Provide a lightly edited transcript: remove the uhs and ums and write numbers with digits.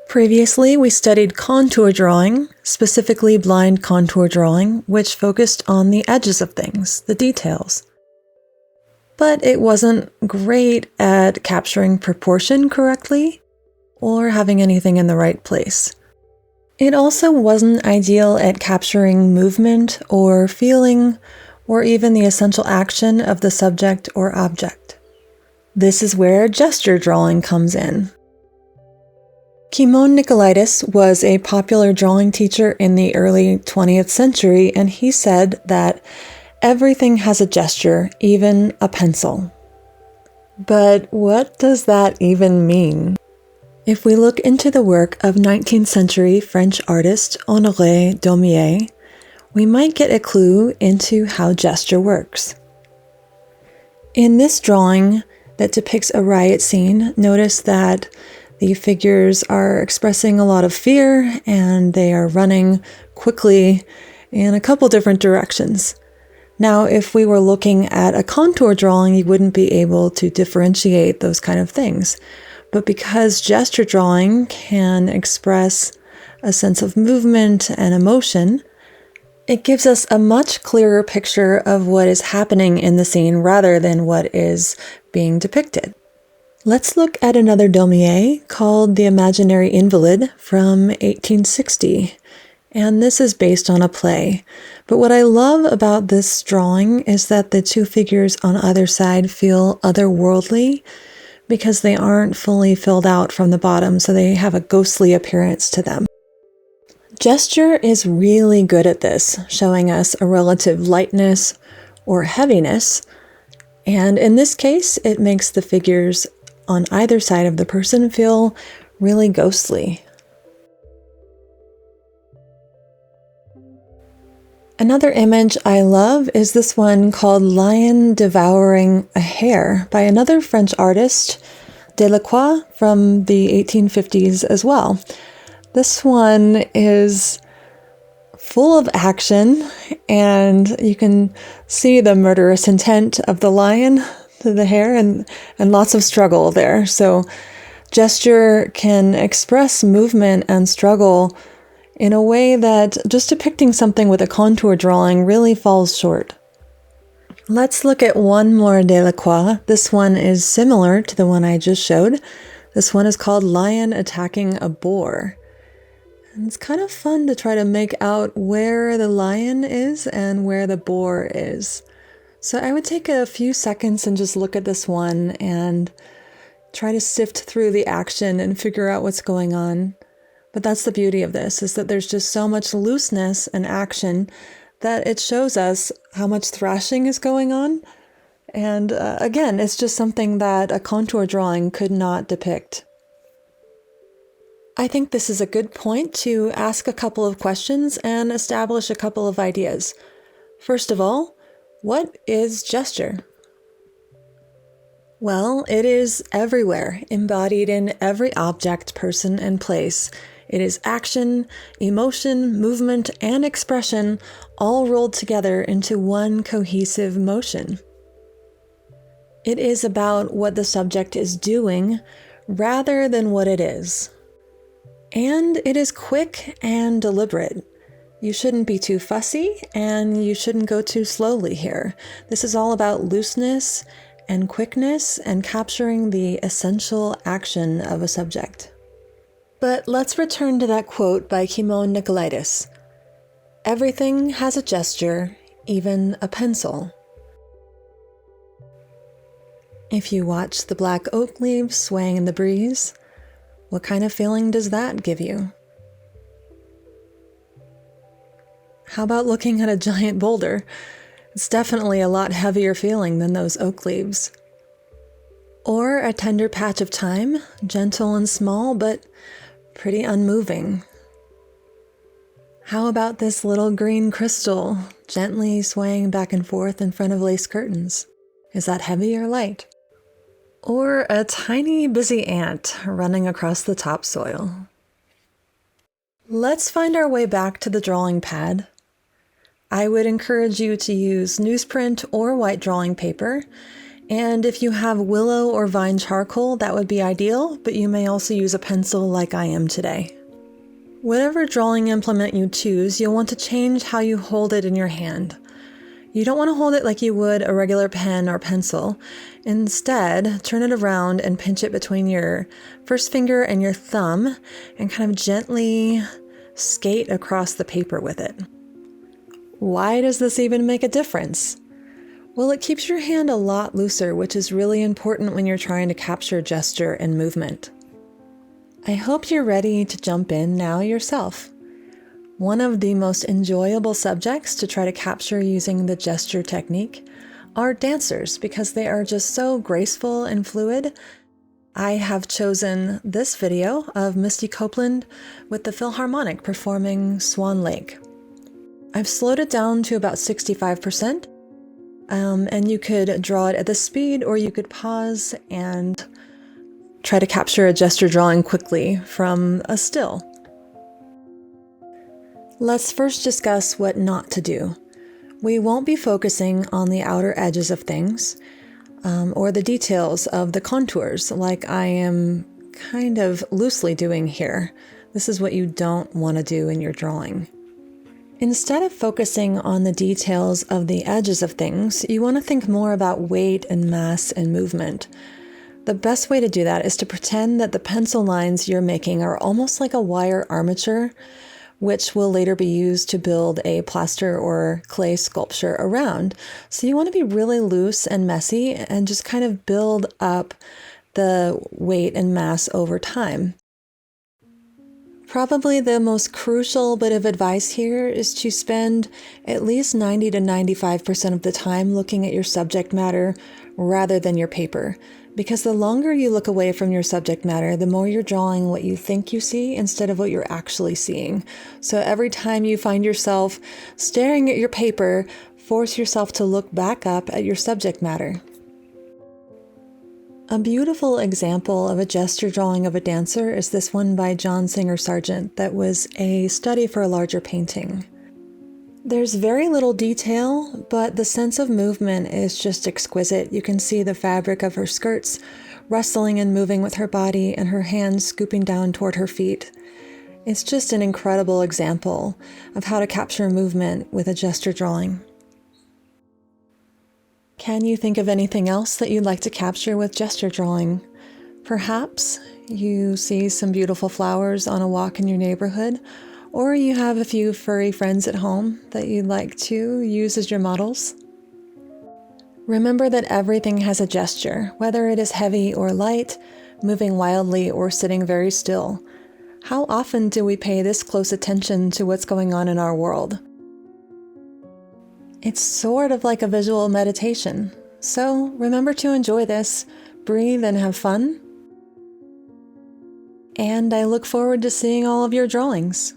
Previously, we studied contour drawing, specifically blind contour drawing, which focused on the edges of things, the details. But it wasn't great at capturing proportion correctly or having anything in the right place. It also wasn't ideal at capturing movement or feeling or even the essential action of the subject or object. This is where gesture drawing comes in. Kimon Nicolaïdes was a popular drawing teacher in the early 20th century, and he said that everything has a gesture, even a pencil. But what does that even mean? If we look into the work of 19th century French artist Honoré Daumier, we might get a clue into how gesture works. In this drawing that depicts a riot scene, notice that the figures are expressing a lot of fear and they are running quickly in a couple different directions. Now, if we were looking at a contour drawing, you wouldn't be able to differentiate those kind of things. But because gesture drawing can express a sense of movement and emotion, it gives us a much clearer picture of what is happening in the scene rather than what is being depicted. Let's look at another Daumier called The Imaginary Invalid from 1860. And this is based on a play. But what I love about this drawing is that the two figures on either side feel otherworldly because they aren't fully filled out from the bottom, so they have a ghostly appearance to them. Gesture is really good at this, showing us a relative lightness or heaviness. And in this case, it makes the figures on either side of the person feel really ghostly. Another image I love is this one called Lion Devouring a Hare by another French artist, Delacroix, from the 1850s as well. This one is full of action, and you can see the murderous intent of the lion to the hare and lots of struggle there. So gesture can express movement and struggle in a way that just depicting something with a contour drawing really falls short. Let's look at one more Delacroix. This one is similar to the one I just showed. This one is called Lion Attacking a Boar. And it's kind of fun to try to make out where the lion is and where the boar is. So I would take a few seconds and just look at this one and try to sift through the action and figure out what's going on. But that's the beauty of this, is that there's just so much looseness and action that it shows us how much thrashing is going on. And again, it's just something that a contour drawing could not depict. I think this is a good point to ask a couple of questions and establish a couple of ideas. First of all, what is gesture? Well, it is everywhere, embodied in every object, person, and place. It is action, emotion, movement, and expression all rolled together into one cohesive motion. It is about what the subject is doing rather than what it is. And it is quick and deliberate. You shouldn't be too fussy, and you shouldn't go too slowly here. This is all about looseness and quickness and capturing the essential action of a subject. But let's return to that quote by Kimon Nicolaïdes. Everything has a gesture, even a pencil. If you watch the black oak leaves swaying in the breeze, what kind of feeling does that give you? How about looking at a giant boulder? It's definitely a lot heavier feeling than those oak leaves. Or a tender patch of thyme, gentle and small, but pretty unmoving. How about this little green crystal, gently swaying back and forth in front of lace curtains? Is that heavy or light? Or a tiny busy ant running across the topsoil? Let's find our way back to the drawing pad. I would encourage you to use newsprint or white drawing paper And if you have willow or vine charcoal, that would be ideal, but you may also use a pencil like I am today. Whatever drawing implement you choose, you'll want to change how you hold it in your hand. You don't want to hold it like you would a regular pen or pencil. Instead, turn it around and pinch it between your first finger and your thumb and kind of gently skate across the paper with it. Why does this even make a difference? Well, it keeps your hand a lot looser, which is really important when you're trying to capture gesture and movement. I hope you're ready to jump in now yourself. One of the most enjoyable subjects to try to capture using the gesture technique are dancers because they are just so graceful and fluid. I have chosen this video of Misty Copeland with the Philharmonic performing Swan Lake. I've slowed it down to about 65%, and you could draw it at this speed or you could pause and try to capture a gesture drawing quickly from a still. Let's first discuss what not to do. We won't be focusing on the outer edges of things or the details of the contours like I am kind of loosely doing here. This is what you don't want to do in your drawing. Instead of focusing on the details of the edges of things, you want to think more about weight and mass and movement. The best way to do that is to pretend that the pencil lines you're making are almost like a wire armature, which will later be used to build a plaster or clay sculpture around. So you want to be really loose and messy and just kind of build up the weight and mass over time. Probably the most crucial bit of advice here is to spend at least 90 to 95% of the time looking at your subject matter rather than your paper. Because the longer you look away from your subject matter, the more you're drawing what you think you see instead of what you're actually seeing. So every time you find yourself staring at your paper, force yourself to look back up at your subject matter. A beautiful example of a gesture drawing of a dancer is this one by John Singer Sargent that was a study for a larger painting. There's very little detail, but the sense of movement is just exquisite. You can see the fabric of her skirts rustling and moving with her body and her hands scooping down toward her feet. It's just an incredible example of how to capture movement with a gesture drawing. Can you think of anything else that you'd like to capture with gesture drawing? Perhaps you see some beautiful flowers on a walk in your neighborhood, or you have a few furry friends at home that you'd like to use as your models. Remember that everything has a gesture, whether it is heavy or light, moving wildly or sitting very still. How often do we pay this close attention to what's going on in our world? It's sort of like a visual meditation. So remember to enjoy this, breathe and have fun. And I look forward to seeing all of your drawings.